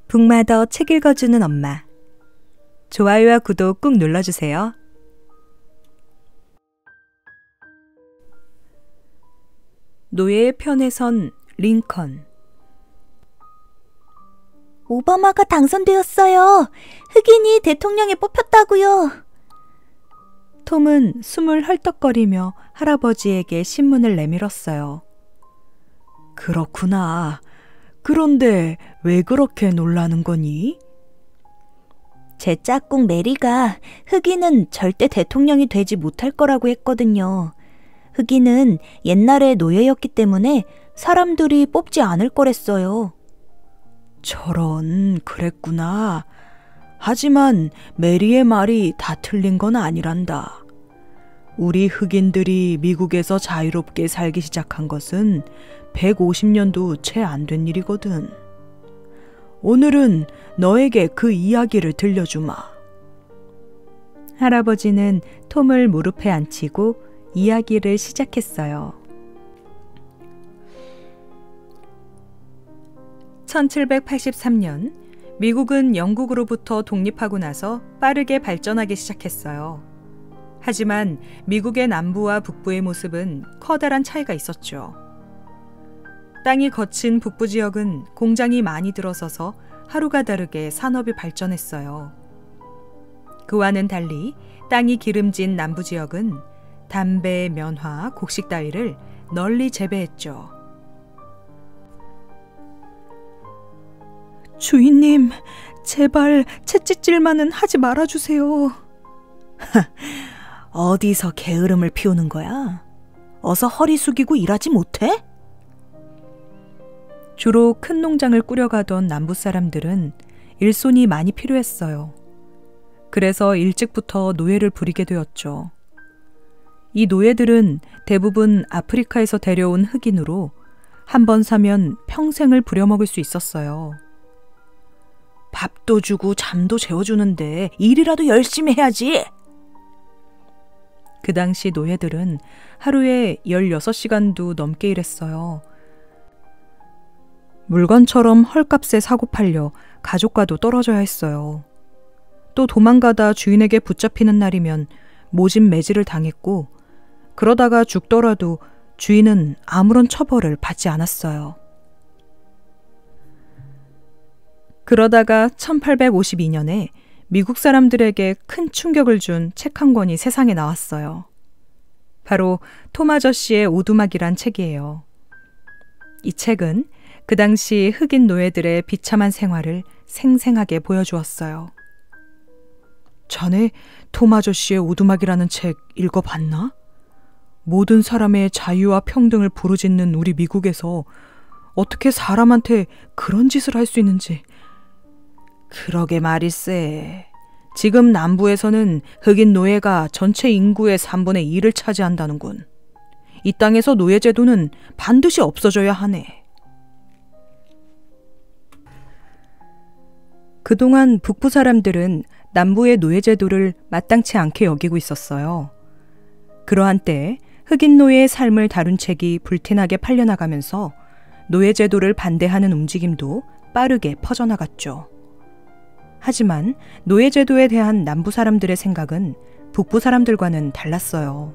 북마더 책 읽어주는 엄마. 좋아요와 구독 꾹 눌러주세요. 노예의 편에 선 링컨. 오바마가 당선되었어요. 흑인이 대통령에 뽑혔다고요. 톰은 숨을 헐떡거리며 할아버지에게 신문을 내밀었어요. 그렇구나. 그런데 왜 그렇게 놀라는 거니? 제 짝꿍 메리가 흑인은 절대 대통령이 되지 못할 거라고 했거든요. 흑인은 옛날에 노예였기 때문에 사람들이 뽑지 않을 거랬어요. 저런, 그랬구나. 하지만 메리의 말이 다 틀린 건 아니란다. 우리 흑인들이 미국에서 자유롭게 살기 시작한 것은 150년도 채 안 된 일이거든. 오늘은 너에게 그 이야기를 들려주마. 할아버지는 톰을 무릎에 앉히고 이야기를 시작했어요. 1783년 미국은 영국으로부터 독립하고 나서 빠르게 발전하기 시작했어요. 하지만 미국의 남부와 북부의 모습은 커다란 차이가 있었죠. 땅이 거친 북부 지역은 공장이 많이 들어서서 하루가 다르게 산업이 발전했어요. 그와는 달리 땅이 기름진 남부 지역은 담배, 면화, 곡식 따위를 널리 재배했죠. 주인님, 제발 채찍질만은 하지 말아주세요. 어디서 게으름을 피우는 거야? 어서 허리 숙이고 일하지 못해? 주로 큰 농장을 꾸려가던 남부 사람들은 일손이 많이 필요했어요. 그래서 일찍부터 노예를 부리게 되었죠. 이 노예들은 대부분 아프리카에서 데려온 흑인으로 한 번 사면 평생을 부려먹을 수 있었어요. 밥도 주고 잠도 재워주는데 일이라도 열심히 해야지. 그 당시 노예들은 하루에 16시간도 넘게 일했어요. 물건처럼 헐값에 사고 팔려 가족과도 떨어져야 했어요. 또 도망가다 주인에게 붙잡히는 날이면 모진 매질을 당했고, 그러다가 죽더라도 주인은 아무런 처벌을 받지 않았어요. 그러다가 1852년에 미국 사람들에게 큰 충격을 준 책 한 권이 세상에 나왔어요. 바로 톰 아저씨의 오두막이란 책이에요. 이 책은 그 당시 흑인 노예들의 비참한 생활을 생생하게 보여주었어요. 자네 톰 아저씨의 오두막이라는 책 읽어봤나? 모든 사람의 자유와 평등을 부르짖는 우리 미국에서 어떻게 사람한테 그런 짓을 할 수 있는지. 그러게 말일세. 지금 남부에서는 흑인 노예가 전체 인구의 3분의 2를 차지한다는군. 이 땅에서 노예제도는 반드시 없어져야 하네. 그동안 북부 사람들은 남부의 노예제도를 마땅치 않게 여기고 있었어요. 그러한 때에 흑인 노예의 삶을 다룬 책이 불티나게 팔려나가면서 노예제도를 반대하는 움직임도 빠르게 퍼져나갔죠. 하지만 노예제도에 대한 남부 사람들의 생각은 북부 사람들과는 달랐어요.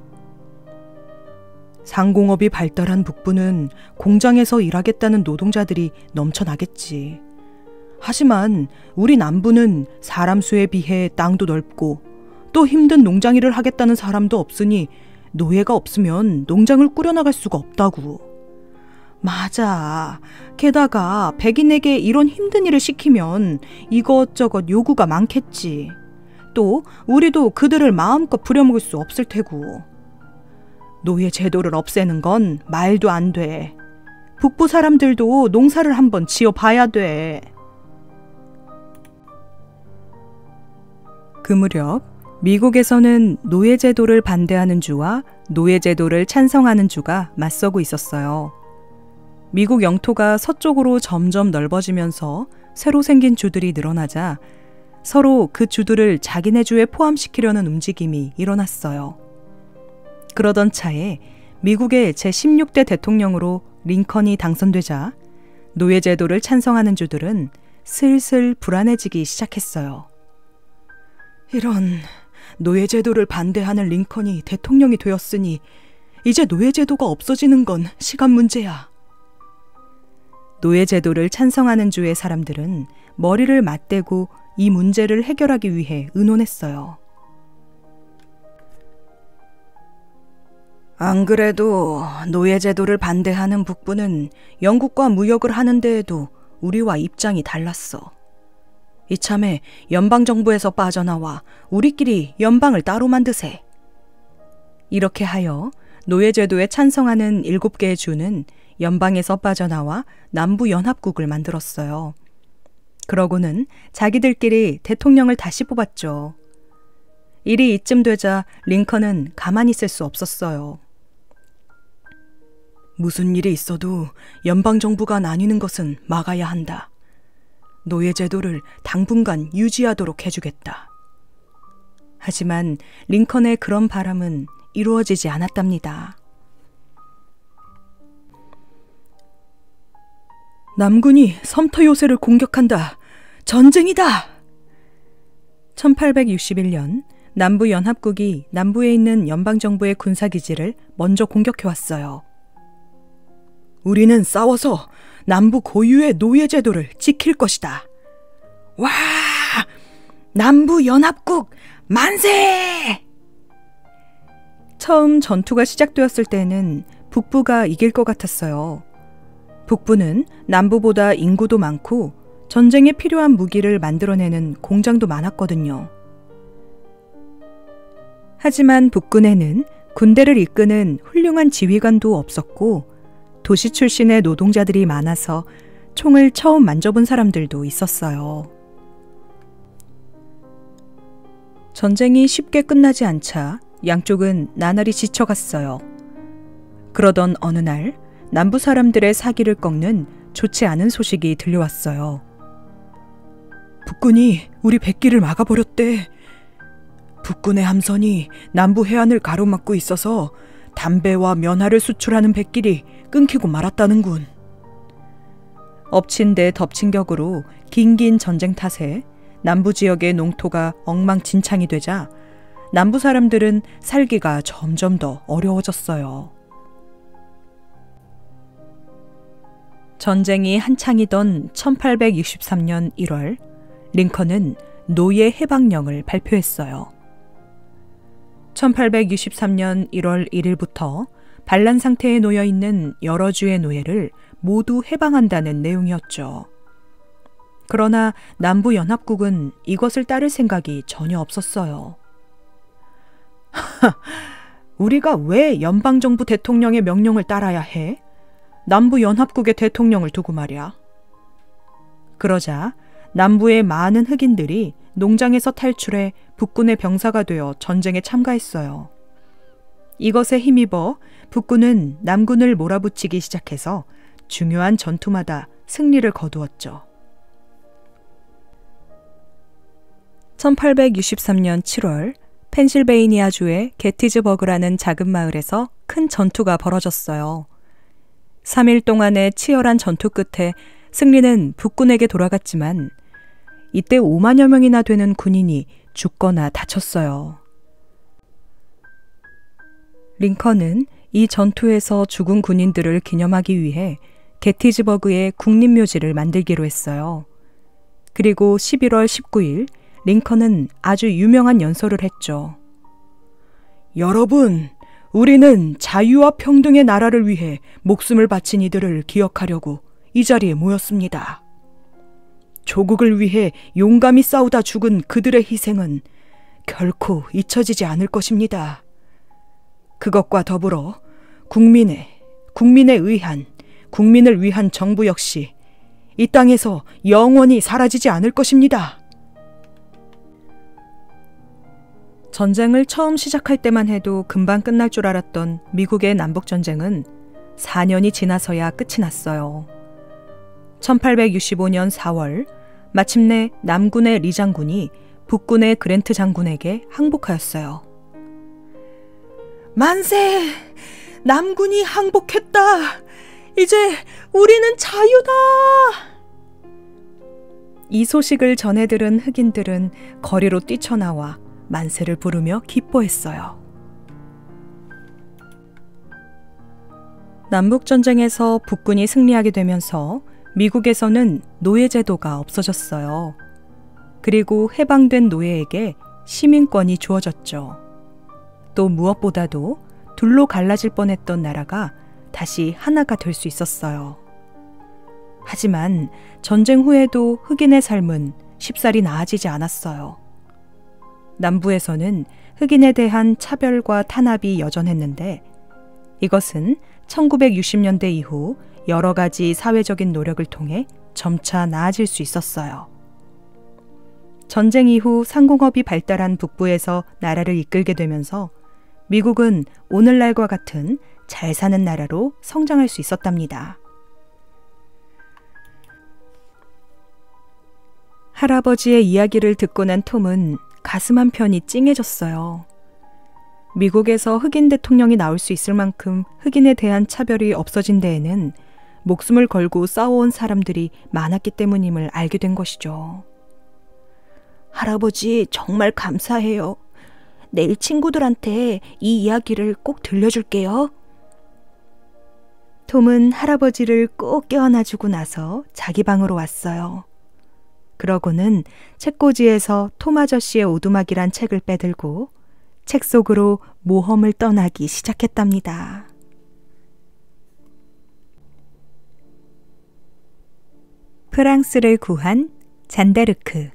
상공업이 발달한 북부는 공장에서 일하겠다는 노동자들이 넘쳐나겠지. 하지만 우리 남부는 사람 수에 비해 땅도 넓고 또 힘든 농장 일을 하겠다는 사람도 없으니 노예가 없으면 농장을 꾸려나갈 수가 없다고. 맞아. 게다가 백인에게 이런 힘든 일을 시키면 이것저것 요구가 많겠지. 또 우리도 그들을 마음껏 부려먹을 수 없을 테고. 노예 제도를 없애는 건 말도 안 돼. 북부 사람들도 농사를 한번 지어봐야 돼. 그 무렵 미국에서는 노예 제도를 반대하는 주와 노예 제도를 찬성하는 주가 맞서고 있었어요. 미국 영토가 서쪽으로 점점 넓어지면서 새로 생긴 주들이 늘어나자 서로 그 주들을 자기네 주에 포함시키려는 움직임이 일어났어요. 그러던 차에 미국의 제16대 대통령으로 링컨이 당선되자 노예제도를 찬성하는 주들은 슬슬 불안해지기 시작했어요. 이런, 노예제도를 반대하는 링컨이 대통령이 되었으니 이제 노예제도가 없어지는 건 시간 문제야. 노예제도를 찬성하는 주의 사람들은 머리를 맞대고 이 문제를 해결하기 위해 의논했어요. 안 그래도 노예제도를 반대하는 북부는 영국과 무역을 하는 데에도 우리와 입장이 달랐어. 이참에 연방정부에서 빠져나와 우리끼리 연방을 따로 만드세. 이렇게 하여 노예제도에 찬성하는 7개의 주는 연방에서 빠져나와 남부연합국을 만들었어요. 그러고는 자기들끼리 대통령을 다시 뽑았죠. 일이 이쯤 되자 링컨은 가만히 있을 수 없었어요. 무슨 일이 있어도 연방정부가 나뉘는 것은 막아야 한다. 노예제도를 당분간 유지하도록 해주겠다. 하지만 링컨의 그런 바람은 이루어지지 않았답니다. 남군이 섬터 요새를 공격한다. 전쟁이다. 1861년 남부연합국이 남부에 있는 연방정부의 군사기지를 먼저 공격해왔어요. 우리는 싸워서 남부 고유의 노예제도를 지킬 것이다. 와! 남부연합국 만세! 처음 전투가 시작되었을 때는 북부가 이길 것 같았어요. 북부는 남부보다 인구도 많고 전쟁에 필요한 무기를 만들어내는 공장도 많았거든요. 하지만 북군에는 군대를 이끄는 훌륭한 지휘관도 없었고 도시 출신의 노동자들이 많아서 총을 처음 만져본 사람들도 있었어요. 전쟁이 쉽게 끝나지 않자 양쪽은 나날이 지쳐갔어요. 그러던 어느 날 남부 사람들의 사기를 꺾는 좋지 않은 소식이 들려왔어요. 북군이 우리 백기를 막아버렸대. 북군의 함선이 남부 해안을 가로막고 있어서 담배와 면화를 수출하는 백길이 끊기고 말았다는군. 엎친 데 덮친 격으로 긴긴 전쟁 탓에 남부 지역의 농토가 엉망진창이 되자 남부 사람들은 살기가 점점 더 어려워졌어요. 전쟁이 한창이던 1863년 1월, 링컨은 노예 해방령을 발표했어요. 1863년 1월 1일부터 반란 상태에 놓여있는 여러 주의 노예를 모두 해방한다는 내용이었죠. 그러나 남부연합국은 이것을 따를 생각이 전혀 없었어요. 우리가 왜 연방정부 대통령의 명령을 따라야 해? 남부연합국의 대통령을 두고 말이야. 그러자 남부의 많은 흑인들이 농장에서 탈출해 북군의 병사가 되어 전쟁에 참가했어요. 이것에 힘입어 북군은 남군을 몰아붙이기 시작해서 중요한 전투마다 승리를 거두었죠. 1863년 7월 펜실베이니아주의 게티즈버그라는 작은 마을에서 큰 전투가 벌어졌어요. 3일 동안의 치열한 전투 끝에 승리는 북군에게 돌아갔지만 이때 5만여 명이나 되는 군인이 죽거나 다쳤어요. 링컨은 이 전투에서 죽은 군인들을 기념하기 위해 게티즈버그의 국립묘지를 만들기로 했어요. 그리고 11월 19일 링컨은 아주 유명한 연설을 했죠. 여러분, 우리는 자유와 평등의 나라를 위해 목숨을 바친 이들을 기억하려고 이 자리에 모였습니다. 조국을 위해 용감히 싸우다 죽은 그들의 희생은 결코 잊혀지지 않을 것입니다. 그것과 더불어 국민을 위한 정부 역시 이 땅에서 영원히 사라지지 않을 것입니다. 전쟁을 처음 시작할 때만 해도 금방 끝날 줄 알았던 미국의 남북전쟁은 4년이 지나서야 끝이 났어요. 1865년 4월 마침내 남군의 리 장군이 북군의 그랜트 장군에게 항복하였어요. 만세! 남군이 항복했다! 이제 우리는 자유다! 이 소식을 전해 들은 흑인들은 거리로 뛰쳐나와 만세를 부르며 기뻐했어요. 남북전쟁에서 북군이 승리하게 되면서 미국에서는 노예제도가 없어졌어요. 그리고 해방된 노예에게 시민권이 주어졌죠. 또 무엇보다도 둘로 갈라질 뻔했던 나라가 다시 하나가 될 수 있었어요. 하지만 전쟁 후에도 흑인의 삶은 쉽사리 나아지지 않았어요. 남부에서는 흑인에 대한 차별과 탄압이 여전했는데 이것은 1960년대 이후 여러 가지 사회적인 노력을 통해 점차 나아질 수 있었어요. 전쟁 이후 상공업이 발달한 북부에서 나라를 이끌게 되면서 미국은 오늘날과 같은 잘 사는 나라로 성장할 수 있었답니다. 할아버지의 이야기를 듣고 난 톰은 가슴 한편이 찡해졌어요. 미국에서 흑인 대통령이 나올 수 있을 만큼 흑인에 대한 차별이 없어진 데에는 목숨을 걸고 싸워온 사람들이 많았기 때문임을 알게 된 것이죠. 할아버지 정말 감사해요. 내일 친구들한테 이 이야기를 꼭 들려줄게요. 톰은 할아버지를 꼭 껴안아주고 나서 자기 방으로 왔어요. 그러고는 책꽂이에서 톰 아저씨의 오두막이란 책을 빼들고 책 속으로 모험을 떠나기 시작했답니다. 프랑스를 구한 잔다르크.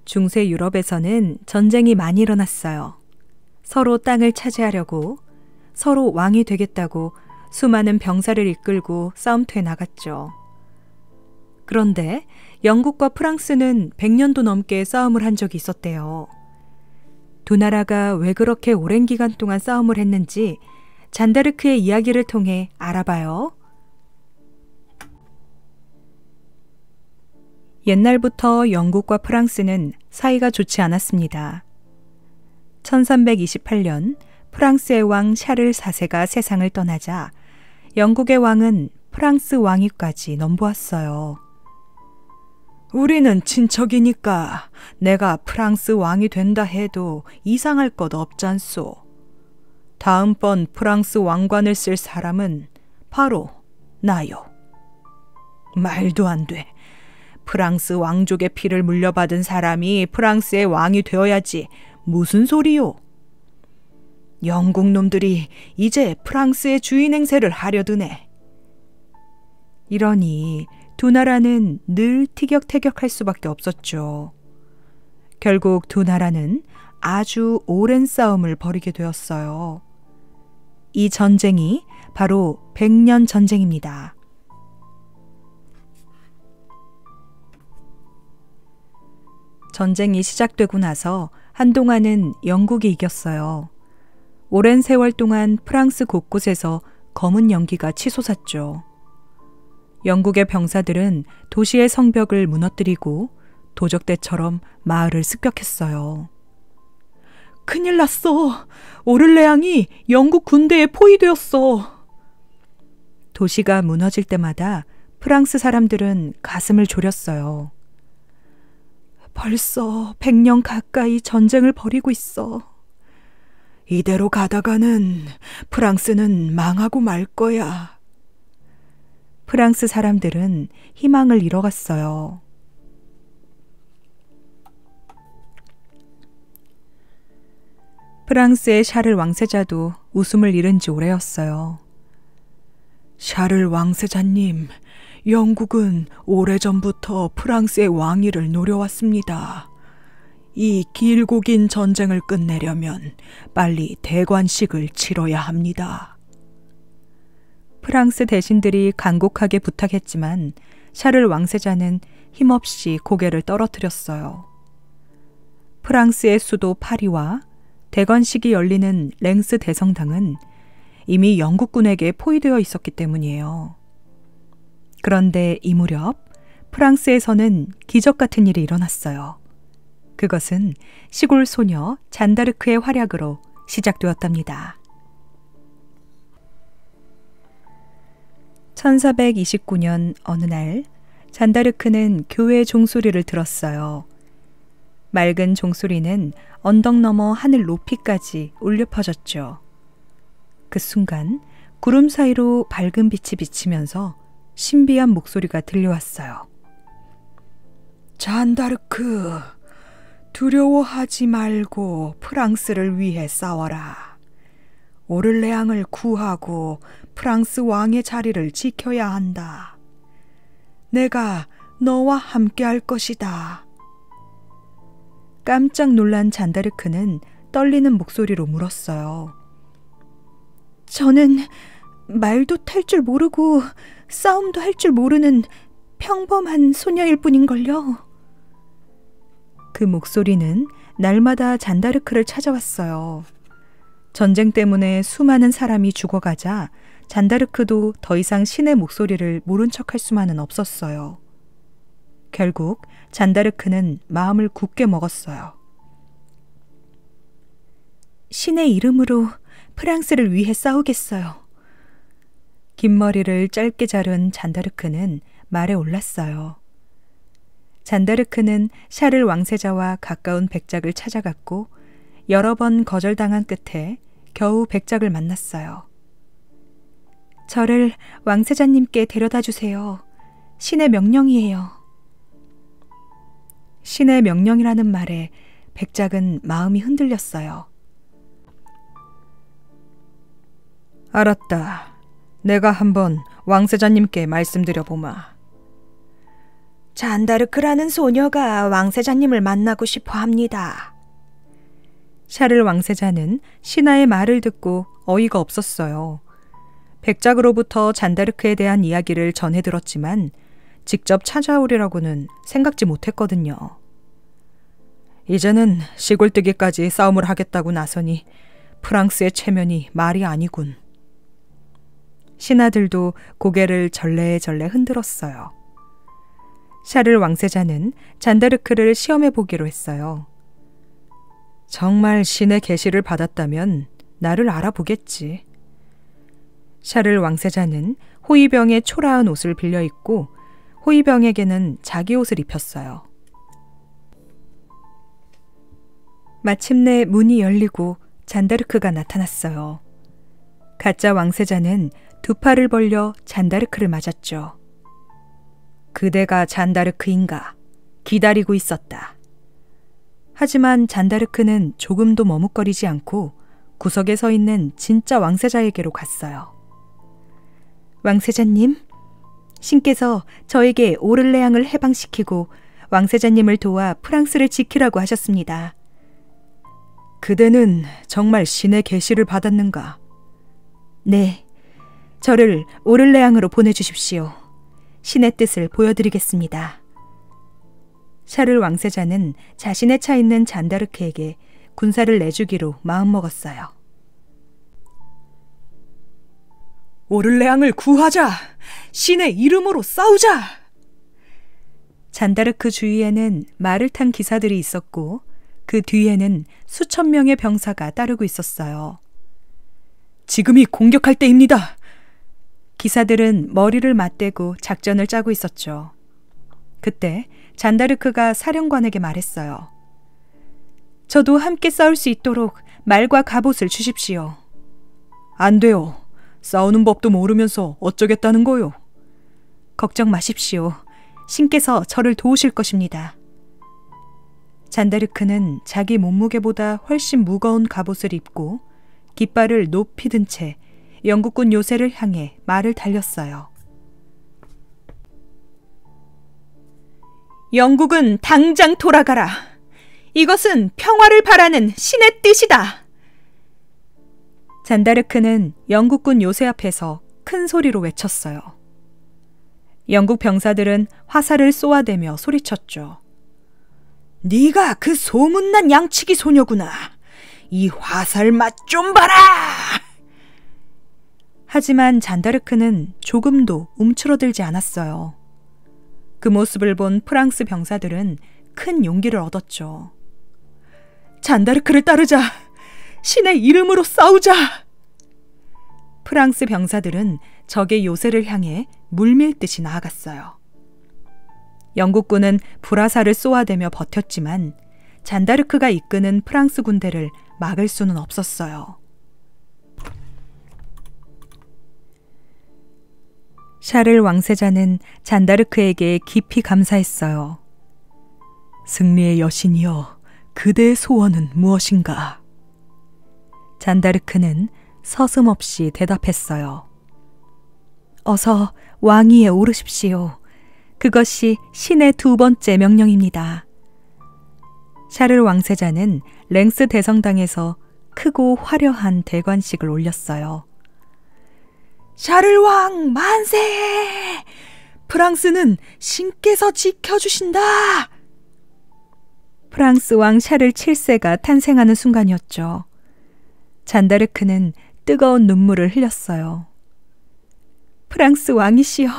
중세 유럽에서는 전쟁이 많이 일어났어요. 서로 땅을 차지하려고, 서로 왕이 되겠다고 수많은 병사를 이끌고 싸움터에 나갔죠. 그런데 영국과 프랑스는 100년도 넘게 싸움을 한 적이 있었대요. 두 나라가 왜 그렇게 오랜 기간 동안 싸움을 했는지 잔다르크의 이야기를 통해 알아봐요. 옛날부터 영국과 프랑스는 사이가 좋지 않았습니다. 1328년 프랑스의 왕 샤를 4세가 세상을 떠나자 영국의 왕은 프랑스 왕위까지 넘보았어요. 우리는 친척이니까 내가 프랑스 왕이 된다 해도 이상할 것 없잖소. 다음번 프랑스 왕관을 쓸 사람은 바로 나요. 말도 안 돼. 프랑스 왕족의 피를 물려받은 사람이 프랑스의 왕이 되어야지. 무슨 소리요? 영국 놈들이 이제 프랑스의 주인 행세를 하려 드네. 이러니 두 나라는 늘 티격태격할 수밖에 없었죠. 결국 두 나라는 아주 오랜 싸움을 벌이게 되었어요. 이 전쟁이 바로 100년 전쟁입니다. 전쟁이 시작되고 나서 한동안은 영국이 이겼어요. 오랜 세월 동안 프랑스 곳곳에서 검은 연기가 치솟았죠. 영국의 병사들은 도시의 성벽을 무너뜨리고 도적대처럼 마을을 습격했어요. 큰일 났어. 오를레앙이 영국 군대에 포위되었어. 도시가 무너질 때마다 프랑스 사람들은 가슴을 졸였어요. 벌써 100년 가까이 전쟁을 벌이고 있어. 이대로 가다가는 프랑스는 망하고 말 거야. 프랑스 사람들은 희망을 잃어갔어요. 프랑스의 샤를 왕세자도 웃음을 잃은 지 오래였어요. 샤를 왕세자님, 영국은 오래전부터 프랑스의 왕위를 노려왔습니다. 이 길고 긴 전쟁을 끝내려면 빨리 대관식을 치러야 합니다. 프랑스 대신들이 간곡하게 부탁했지만 샤를 왕세자는 힘없이 고개를 떨어뜨렸어요. 프랑스의 수도 파리와 대관식이 열리는 랭스 대성당은 이미 영국군에게 포위되어 있었기 때문이에요. 그런데 이 무렵 프랑스에서는 기적 같은 일이 일어났어요. 그것은 시골 소녀 잔다르크의 활약으로 시작되었답니다. 1429년 어느 날 잔다르크는 교회 종소리를 들었어요. 맑은 종소리는 언덕 너머 하늘 높이까지 울려 퍼졌죠. 그 순간 구름 사이로 밝은 빛이 비치면서 신비한 목소리가 들려왔어요. 잔다르크, 두려워하지 말고 프랑스를 위해 싸워라. 오를레앙을 구하고 프랑스 왕의 자리를 지켜야 한다. 내가 너와 함께 할 것이다. 깜짝 놀란 잔다르크는 떨리는 목소리로 물었어요. 저는 말도 탈 줄 모르고 싸움도 할 줄 모르는 평범한 소녀일 뿐인걸요. 그 목소리는 날마다 잔다르크를 찾아왔어요. 전쟁 때문에 수많은 사람이 죽어가자 잔다르크도 더 이상 신의 목소리를 모른 척할 수만은 없었어요. 결국 잔다르크는 마음을 굳게 먹었어요. 신의 이름으로 프랑스를 위해 싸우겠어요. 긴 머리를 짧게 자른 잔다르크는 말에 올랐어요. 잔다르크는 샤를 왕세자와 가까운 백작을 찾아갔고 여러 번 거절당한 끝에 겨우 백작을 만났어요. 저를 왕세자님께 데려다 주세요. 신의 명령이에요. 신의 명령이라는 말에 백작은 마음이 흔들렸어요. 알았다. 내가 한번 왕세자님께 말씀드려보마. 잔다르크라는 소녀가 왕세자님을 만나고 싶어 합니다. 샤를 왕세자는 신하의 말을 듣고 어이가 없었어요. 백작으로부터 잔다르크에 대한 이야기를 전해 들었지만 직접 찾아오리라고는 생각지 못했거든요. 이제는 시골뜨기까지 싸움을 하겠다고 나서니 프랑스의 체면이 말이 아니군. 신하들도 고개를 절레절레 흔들었어요. 샤를 왕세자는 잔다르크를 시험해 보기로 했어요. 정말 신의 계시를 받았다면 나를 알아보겠지. 샤를 왕세자는 호위병의 초라한 옷을 빌려 입고 호위병에게는 자기 옷을 입혔어요. 마침내 문이 열리고 잔다르크가 나타났어요. 가짜 왕세자는 두 팔을 벌려 잔다르크를 맞았죠. 그대가 잔다르크인가? 기다리고 있었다. 하지만 잔다르크는 조금도 머뭇거리지 않고 구석에 서 있는 진짜 왕세자에게로 갔어요. 왕세자님, 신께서 저에게 오를레앙을 해방시키고 왕세자님을 도와 프랑스를 지키라고 하셨습니다. 그대는 정말 신의 계시를 받았는가? 네, 저를 오를레앙으로 보내주십시오. 신의 뜻을 보여드리겠습니다. 샤를 왕세자는 자신의 차 있는 잔다르크에게 군사를 내주기로 마음먹었어요. 오를레앙을 구하자! 신의 이름으로 싸우자! 잔다르크 주위에는 말을 탄 기사들이 있었고 그 뒤에는 수천 명의 병사가 따르고 있었어요. 지금이 공격할 때입니다. 기사들은 머리를 맞대고 작전을 짜고 있었죠. 그때 잔다르크가 사령관에게 말했어요. 저도 함께 싸울 수 있도록 말과 갑옷을 주십시오. 안 돼요. 싸우는 법도 모르면서 어쩌겠다는 거요. 걱정 마십시오. 신께서 저를 도우실 것입니다. 잔다르크는 자기 몸무게보다 훨씬 무거운 갑옷을 입고 깃발을 높이 든 채 영국군 요새를 향해 말을 달렸어요. 영국은 당장 돌아가라. 이것은 평화를 바라는 신의 뜻이다. 잔다르크는 영국군 요새 앞에서 큰 소리로 외쳤어요. 영국 병사들은 화살을 쏘아대며 소리쳤죠. 네가 그 소문난 양치기 소녀구나. 이 화살 맛 좀 봐라. 하지만 잔다르크는 조금도 움츠러들지 않았어요. 그 모습을 본 프랑스 병사들은 큰 용기를 얻었죠. 잔다르크를 따르자. 신의 이름으로 싸우자. 프랑스 병사들은 적의 요새를 향해 물밀듯이 나아갔어요. 영국군은 불화살을 쏘아대며 버텼지만 잔다르크가 이끄는 프랑스 군대를 막을 수는 없었어요. 샤를 왕세자는 잔다르크에게 깊이 감사했어요. 승리의 여신이여, 그대의 소원은 무엇인가? 잔다르크는 서슴없이 대답했어요. 어서 왕위에 오르십시오. 그것이 신의 두 번째 명령입니다. 샤를 왕세자는 랭스 대성당에서 크고 화려한 대관식을 올렸어요. 샤를 왕 만세! 프랑스는 신께서 지켜주신다! 프랑스 왕 샤를 7세가 탄생하는 순간이었죠. 잔다르크는 뜨거운 눈물을 흘렸어요. 프랑스 왕이시여,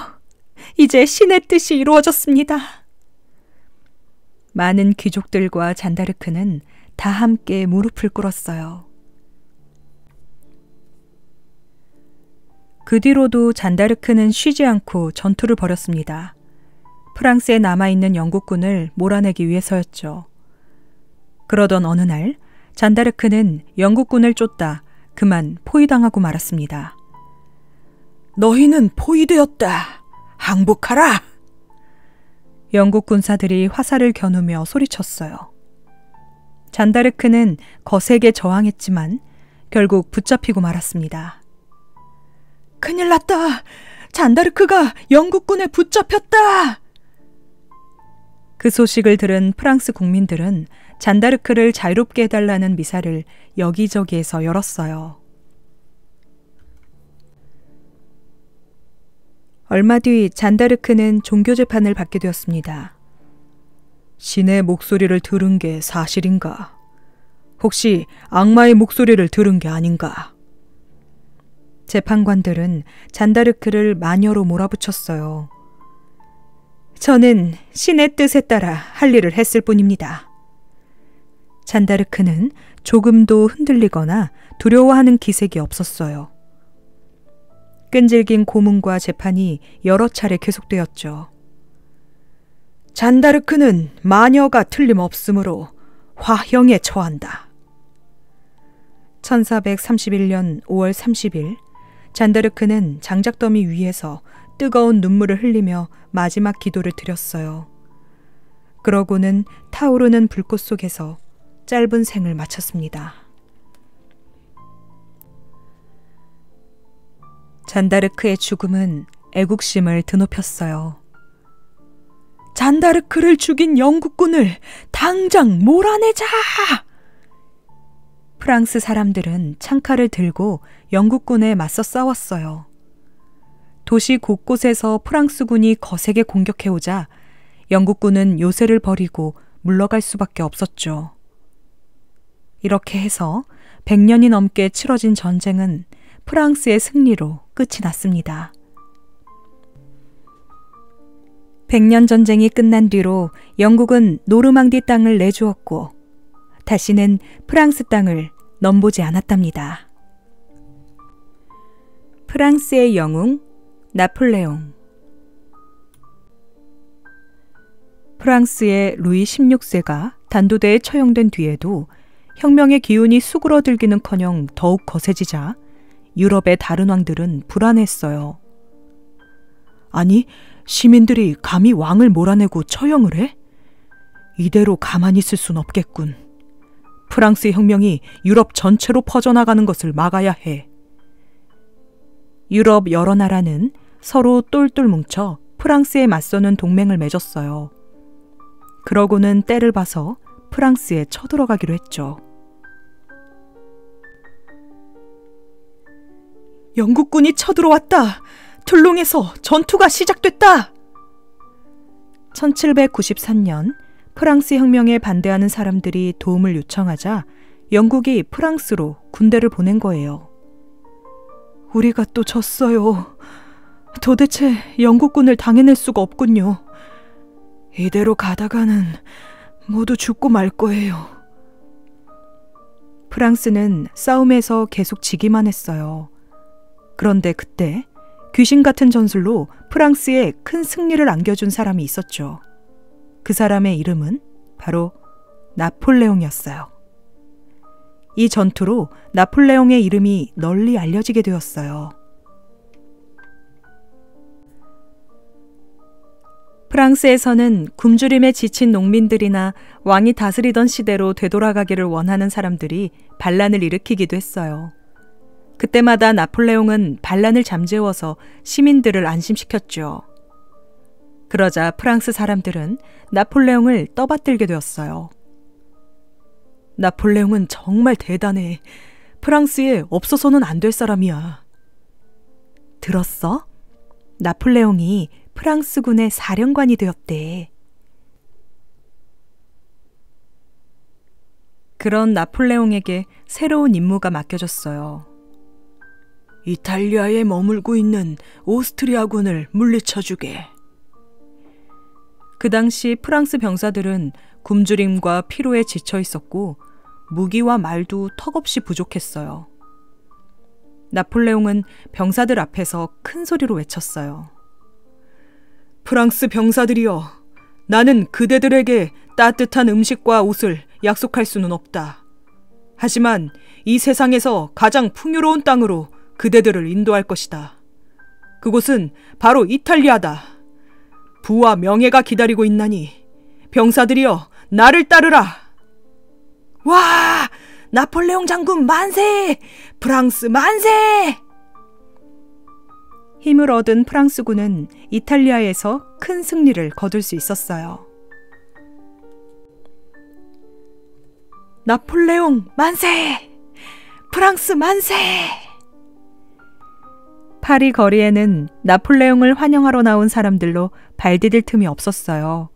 이제 신의 뜻이 이루어졌습니다. 많은 귀족들과 잔다르크는 다 함께 무릎을 꿇었어요. 그 뒤로도 잔다르크는 쉬지 않고 전투를 벌였습니다. 프랑스에 남아있는 영국군을 몰아내기 위해서였죠. 그러던 어느 날 잔다르크는 영국군을 쫓다 그만 포위당하고 말았습니다. 너희는 포위되었다. 항복하라. 영국 군사들이 화살을 겨누며 소리쳤어요. 잔다르크는 거세게 저항했지만 결국 붙잡히고 말았습니다. 큰일 났다. 잔다르크가 영국군에 붙잡혔다. 그 소식을 들은 프랑스 국민들은 잔다르크를 자유롭게 해달라는 미사를 여기저기에서 열었어요. 얼마 뒤 잔다르크는 종교재판을 받게 되었습니다. 신의 목소리를 들은 게 사실인가? 혹시 악마의 목소리를 들은 게 아닌가? 재판관들은 잔다르크를 마녀로 몰아붙였어요. 저는 신의 뜻에 따라 할 일을 했을 뿐입니다. 잔다르크는 조금도 흔들리거나 두려워하는 기색이 없었어요. 끈질긴 고문과 재판이 여러 차례 계속되었죠. 잔다르크는 마녀가 틀림없으므로 화형에 처한다. 1431년 5월 30일 잔다르크는 장작더미 위에서 뜨거운 눈물을 흘리며 마지막 기도를 드렸어요. 그러고는 타오르는 불꽃 속에서 짧은 생을 마쳤습니다. 잔다르크의 죽음은 애국심을 드높였어요. 잔다르크를 죽인 영국군을 당장 몰아내자! 프랑스 사람들은 창칼을 들고 영국군에 맞서 싸웠어요. 도시 곳곳에서 프랑스군이 거세게 공격해오자 영국군은 요새를 버리고 물러갈 수밖에 없었죠. 이렇게 해서 100년이 넘게 치러진 전쟁은 프랑스의 승리로 끝이 났습니다. 100년 전쟁이 끝난 뒤로 영국은 노르망디 땅을 내주었고 다시는 프랑스 땅을 넘보지 않았답니다. 프랑스의 영웅 나폴레옹. 프랑스의 루이 16세가 단도대에 처형된 뒤에도 혁명의 기운이 수그러들기는커녕 더욱 거세지자 유럽의 다른 왕들은 불안했어요. 아니, 시민들이 감히 왕을 몰아내고 처형을 해? 이대로 가만히 있을 순 없겠군. 프랑스 혁명이 유럽 전체로 퍼져나가는 것을 막아야 해. 유럽 여러 나라는 서로 똘똘 뭉쳐 프랑스에 맞서는 동맹을 맺었어요. 그러고는 때를 봐서 프랑스에 쳐들어가기로 했죠. 영국군이 쳐들어왔다. 툴롱에서 전투가 시작됐다. 1793년 프랑스 혁명에 반대하는 사람들이 도움을 요청하자 영국이 프랑스로 군대를 보낸 거예요. 우리가 또 졌어요. 도대체 영국군을 당해낼 수가 없군요. 이대로 가다가는 모두 죽고 말 거예요. 프랑스는 싸움에서 계속 지기만 했어요. 그런데 그때 귀신 같은 전술로 프랑스에 큰 승리를 안겨준 사람이 있었죠. 그 사람의 이름은 바로 나폴레옹이었어요. 이 전투로 나폴레옹의 이름이 널리 알려지게 되었어요. 프랑스에서는 굶주림에 지친 농민들이나 왕이 다스리던 시대로 되돌아가기를 원하는 사람들이 반란을 일으키기도 했어요. 그때마다 나폴레옹은 반란을 잠재워서 시민들을 안심시켰죠. 그러자 프랑스 사람들은 나폴레옹을 떠받들게 되었어요. 나폴레옹은 정말 대단해. 프랑스에 없어서는 안 될 사람이야. 들었어? 나폴레옹이 프랑스군의 사령관이 되었대. 그런 나폴레옹에게 새로운 임무가 맡겨졌어요. 이탈리아에 머물고 있는 오스트리아군을 물리쳐주게. 그 당시 프랑스 병사들은 굶주림과 피로에 지쳐 있었고 무기와 말도 턱없이 부족했어요. 나폴레옹은 병사들 앞에서 큰 소리로 외쳤어요. 프랑스 병사들이여, 나는 그대들에게 따뜻한 음식과 옷을 약속할 수는 없다. 하지만 이 세상에서 가장 풍요로운 땅으로 그대들을 인도할 것이다. 그곳은 바로 이탈리아다. 부와 명예가 기다리고 있나니 병사들이여 나를 따르라. 와! 나폴레옹 장군 만세! 프랑스 만세! 힘을 얻은 프랑스군은 이탈리아에서 큰 승리를 거둘 수 있었어요. 나폴레옹 만세! 프랑스 만세! 파리 거리에는 나폴레옹을 환영하러 나온 사람들로 발디딜 틈이 없었어요.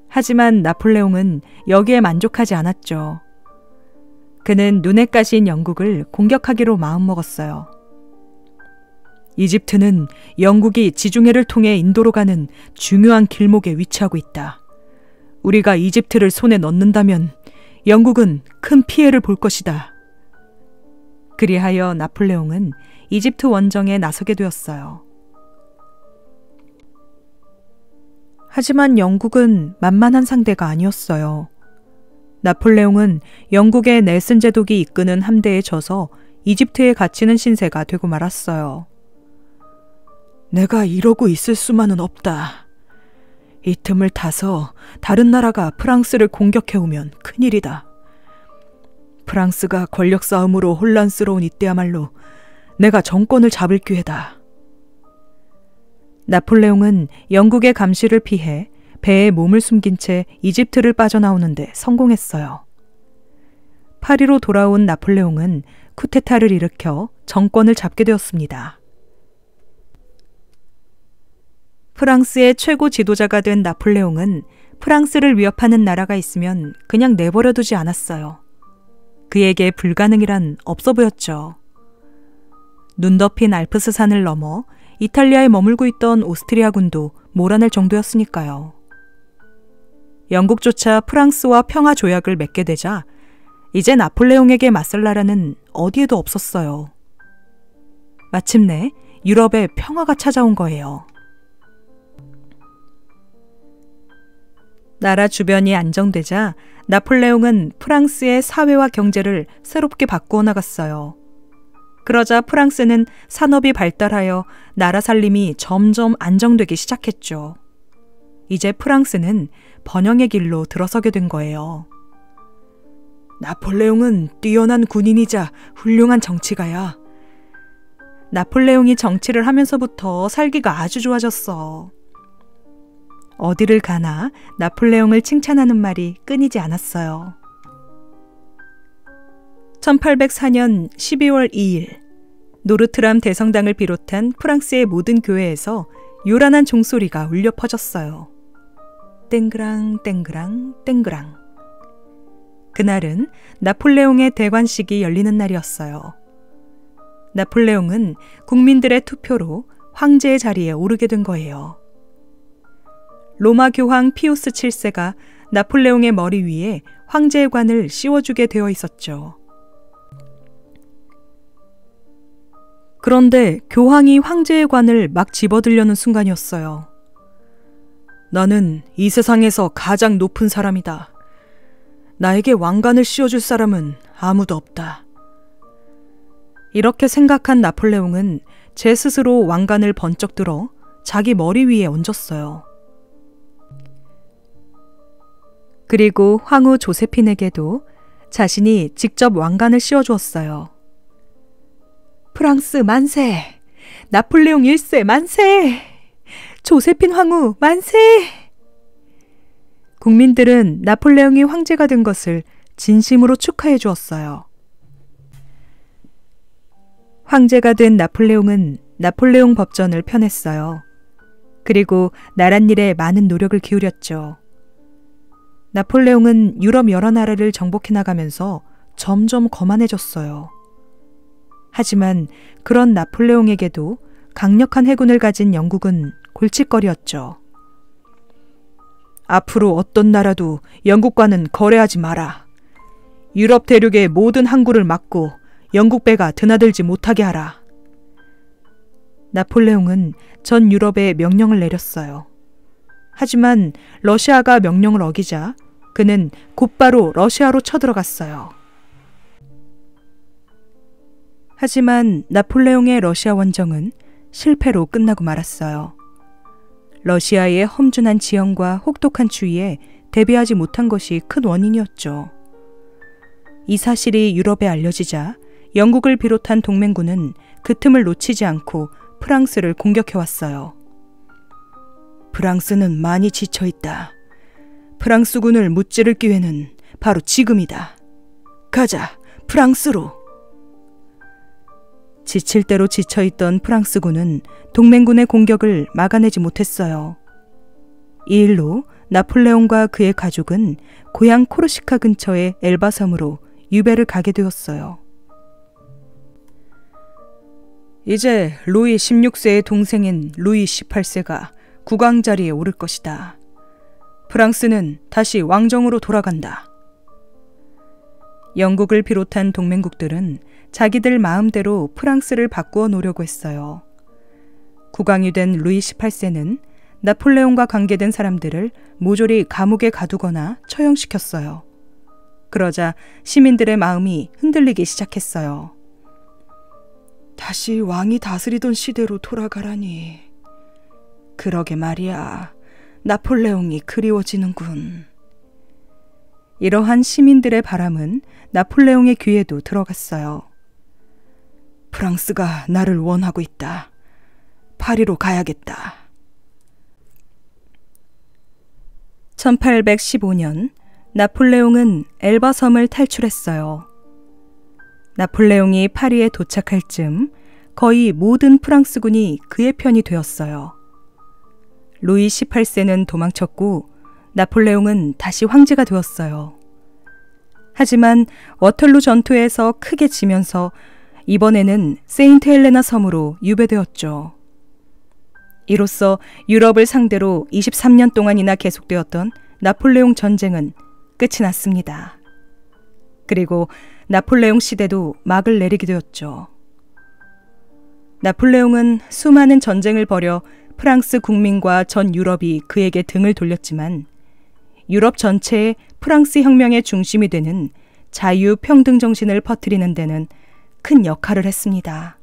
하지만 나폴레옹은 여기에 만족하지 않았죠. 그는 눈에 가신 영국을 공격하기로 마음먹었어요. 이집트는 영국이 지중해를 통해 인도로 가는 중요한 길목에 위치하고 있다. 우리가 이집트를 손에 넣는다면 영국은 큰 피해를 볼 것이다. 그리하여 나폴레옹은 이집트 원정에 나서게 되었어요. 하지만 영국은 만만한 상대가 아니었어요. 나폴레옹은 영국의 넬슨 제독이 이끄는 함대에 져서 이집트에 갇히는 신세가 되고 말았어요. 내가 이러고 있을 수만은 없다. 이 틈을 타서 다른 나라가 프랑스를 공격해오면 큰일이다. 프랑스가 권력 싸움으로 혼란스러운 이때야말로 내가 정권을 잡을 기회다. 나폴레옹은 영국의 감시를 피해 배에 몸을 숨긴 채 이집트를 빠져나오는데 성공했어요. 파리로 돌아온 나폴레옹은 쿠데타를 일으켜 정권을 잡게 되었습니다. 프랑스의 최고 지도자가 된 나폴레옹은 프랑스를 위협하는 나라가 있으면 그냥 내버려두지 않았어요. 그에게 불가능이란 없어 보였죠. 눈 덮인 알프스 산을 넘어 이탈리아에 머물고 있던 오스트리아군도 몰아낼 정도였으니까요. 영국조차 프랑스와 평화 조약을 맺게 되자 이제 나폴레옹에게 맞설 나라는 어디에도 없었어요. 마침내 유럽에 평화가 찾아온 거예요. 나라 주변이 안정되자 나폴레옹은 프랑스의 사회와 경제를 새롭게 바꾸어 나갔어요. 그러자 프랑스는 산업이 발달하여 나라 살림이 점점 안정되기 시작했죠. 이제 프랑스는 번영의 길로 들어서게 된 거예요. 나폴레옹은 뛰어난 군인이자 훌륭한 정치가야. 나폴레옹이 정치를 하면서부터 살기가 아주 좋아졌어. 어디를 가나 나폴레옹을 칭찬하는 말이 끊이지 않았어요. 1804년 12월 2일 노르트람 대성당을 비롯한 프랑스의 모든 교회에서 요란한 종소리가 울려 퍼졌어요. 땡그랑 땡그랑 땡그랑. 그날은 나폴레옹의 대관식이 열리는 날이었어요. 나폴레옹은 국민들의 투표로 황제의 자리에 오르게 된 거예요. 로마 교황 피우스 7세가 나폴레옹의 머리 위에 황제의 관을 씌워주게 되어 있었죠. 그런데 교황이 황제의 관을 막 집어들려는 순간이었어요. 나는 이 세상에서 가장 높은 사람이다. 나에게 왕관을 씌워줄 사람은 아무도 없다. 이렇게 생각한 나폴레옹은 제 스스로 왕관을 번쩍 들어 자기 머리 위에 얹었어요. 그리고 황후 조세핀에게도 자신이 직접 왕관을 씌워주었어요. 프랑스 만세! 나폴레옹 1세 만세! 조세핀 황후 만세! 국민들은 나폴레옹이 황제가 된 것을 진심으로 축하해 주었어요. 황제가 된 나폴레옹은 나폴레옹 법전을 펴냈어요. 그리고 나랏일에 많은 노력을 기울였죠. 나폴레옹은 유럽 여러 나라를 정복해 나가면서 점점 거만해졌어요. 하지만 그런 나폴레옹에게도 강력한 해군을 가진 영국은 골칫거리였죠. 앞으로 어떤 나라도 영국과는 거래하지 마라. 유럽 대륙의 모든 항구를 막고 영국 배가 드나들지 못하게 하라. 나폴레옹은 전 유럽에 명령을 내렸어요. 하지만 러시아가 명령을 어기자 그는 곧바로 러시아로 쳐들어갔어요. 하지만 나폴레옹의 러시아 원정은 실패로 끝나고 말았어요. 러시아의 험준한 지형과 혹독한 추위에 대비하지 못한 것이 큰 원인이었죠. 이 사실이 유럽에 알려지자 영국을 비롯한 동맹군은 그 틈을 놓치지 않고 프랑스를 공격해왔어요. 프랑스는 많이 지쳐있다. 프랑스군을 무찌를 기회는 바로 지금이다. 가자, 프랑스로. 지칠 대로 지쳐있던 프랑스군은 동맹군의 공격을 막아내지 못했어요. 이 일로 나폴레옹과 그의 가족은 고향 코르시카 근처의 엘바 섬으로 유배를 가게 되었어요. 이제 루이 16세의 동생인 루이 18세가 국왕 자리에 오를 것이다. 프랑스는 다시 왕정으로 돌아간다. 영국을 비롯한 동맹국들은 자기들 마음대로 프랑스를 바꾸어 놓으려고 했어요. 국왕이 된 루이 18세는 나폴레옹과 관계된 사람들을 모조리 감옥에 가두거나 처형시켰어요. 그러자 시민들의 마음이 흔들리기 시작했어요. 다시 왕이 다스리던 시대로 돌아가라니. 그러게 말이야. 나폴레옹이 그리워지는군. 이러한 시민들의 바람은 나폴레옹의 귀에도 들어갔어요. 프랑스가 나를 원하고 있다. 파리로 가야겠다. 1815년 나폴레옹은 엘바 섬을 탈출했어요. 나폴레옹이 파리에 도착할 즈음 거의 모든 프랑스군이 그의 편이 되었어요. 루이 18세는 도망쳤고 나폴레옹은 다시 황제가 되었어요. 하지만 워털루 전투에서 크게 지면서 이번에는 세인트 헬레나 섬으로 유배되었죠. 이로써 유럽을 상대로 23년 동안이나 계속되었던 나폴레옹 전쟁은 끝이 났습니다. 그리고 나폴레옹 시대도 막을 내리게 되었죠. 나폴레옹은 수많은 전쟁을 벌여 프랑스 국민과 전 유럽이 그에게 등을 돌렸지만 유럽 전체에 프랑스 혁명의 중심이 되는 자유 평등 정신을 퍼뜨리는 데는 큰 역할을 했습니다.